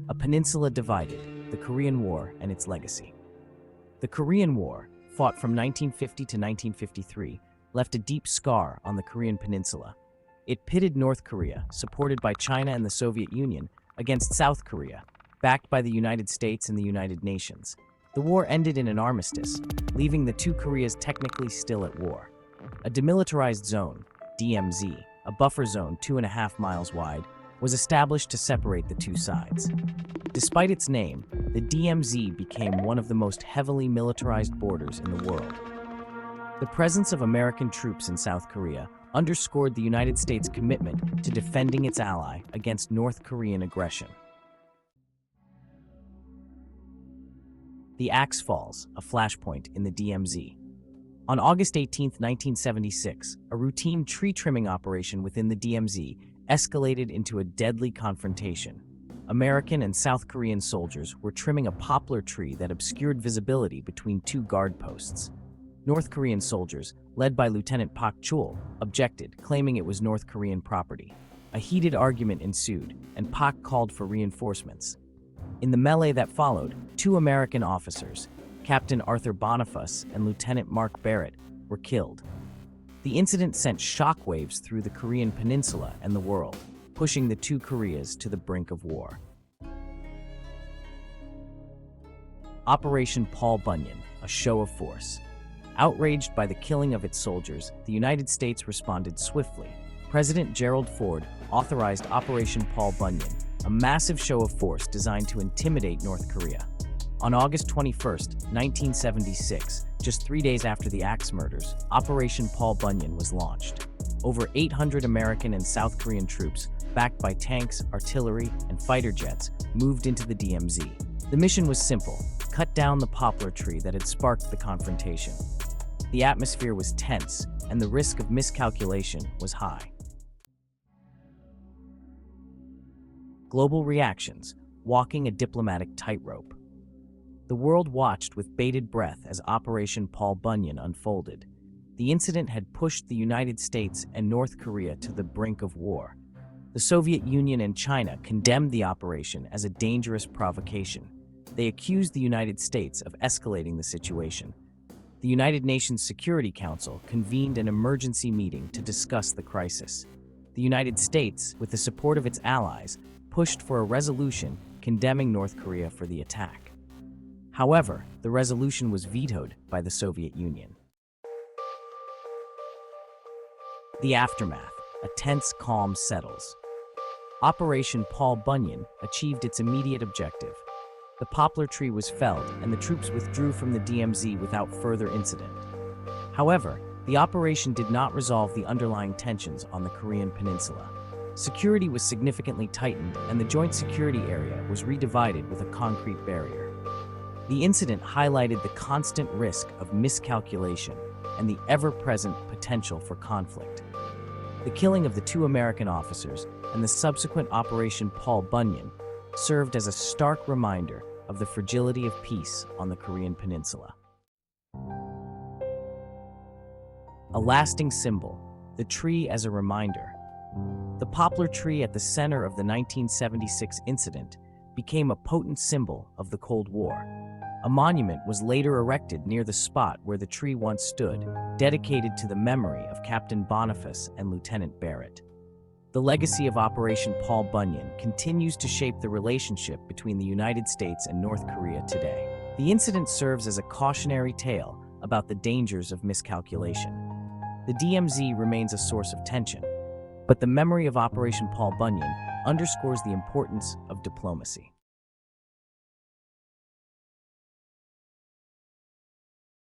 A peninsula divided, the Korean War and its legacy. The Korean War, fought from 1950 to 1953, left a deep scar on the Korean peninsula. It pitted North Korea, supported by China and the Soviet Union, against South Korea, backed by the United States and the United Nations. The war ended in an armistice, leaving the two Koreas technically still at war. A demilitarized zone, DMZ, a buffer zone 2.5 miles wide, was established to separate the two sides. Despite its name, the DMZ became one of the most heavily militarized borders in the world. The presence of American troops in South Korea underscored the United States' commitment to defending its ally against North Korean aggression. The Axe Falls, a flashpoint in the DMZ. On August 18, 1976, a routine tree trimming operation within the DMZ escalated into a deadly confrontation. American and South Korean soldiers were trimming a poplar tree that obscured visibility between two guard posts. North Korean soldiers, led by Lieutenant Pak Chul, objected, claiming it was North Korean property. A heated argument ensued, and Pak called for reinforcements. In the melee that followed, two American officers, Captain Arthur Boniface and Lieutenant Mark Barrett, were killed. The incident sent shockwaves through the Korean peninsula and the world, pushing the two Koreas to the brink of war. Operation Paul Bunyan, a show of force. Outraged by the killing of its soldiers, the United States responded swiftly. President Gerald Ford authorized Operation Paul Bunyan, a massive show of force designed to intimidate North Korea. On August 21, 1976, just 3 days after the Axe murders, Operation Paul Bunyan was launched. Over 800 American and South Korean troops, backed by tanks, artillery, and fighter jets, moved into the DMZ. The mission was simple: cut down the poplar tree that had sparked the confrontation. The atmosphere was tense, and the risk of miscalculation was high. Global reactions: walking a diplomatic tightrope. The world watched with bated breath as Operation Paul Bunyan unfolded. The incident had pushed the United States and North Korea to the brink of war. The Soviet Union and China condemned the operation as a dangerous provocation. They accused the United States of escalating the situation. The United Nations Security Council convened an emergency meeting to discuss the crisis. The United States, with the support of its allies, pushed for a resolution condemning North Korea for the attack. However, the resolution was vetoed by the Soviet Union. The aftermath: a tense calm settles. Operation Paul Bunyan achieved its immediate objective. The poplar tree was felled, and the troops withdrew from the DMZ without further incident. However, the operation did not resolve the underlying tensions on the Korean peninsula. Security was significantly tightened, and the joint security area was redivided with a concrete barrier. The incident highlighted the constant risk of miscalculation and the ever-present potential for conflict. The killing of the two American officers and the subsequent Operation Paul Bunyan served as a stark reminder of the fragility of peace on the Korean peninsula. A lasting symbol: the tree as a reminder. The poplar tree at the center of the 1976 incident became a potent symbol of the Cold War. A monument was later erected near the spot where the tree once stood, dedicated to the memory of Captain Boniface and Lieutenant Barrett. The legacy of Operation Paul Bunyan continues to shape the relationship between the United States and North Korea today. The incident serves as a cautionary tale about the dangers of miscalculation. The DMZ remains a source of tension, but the memory of Operation Paul Bunyan underscores the importance of diplomacy.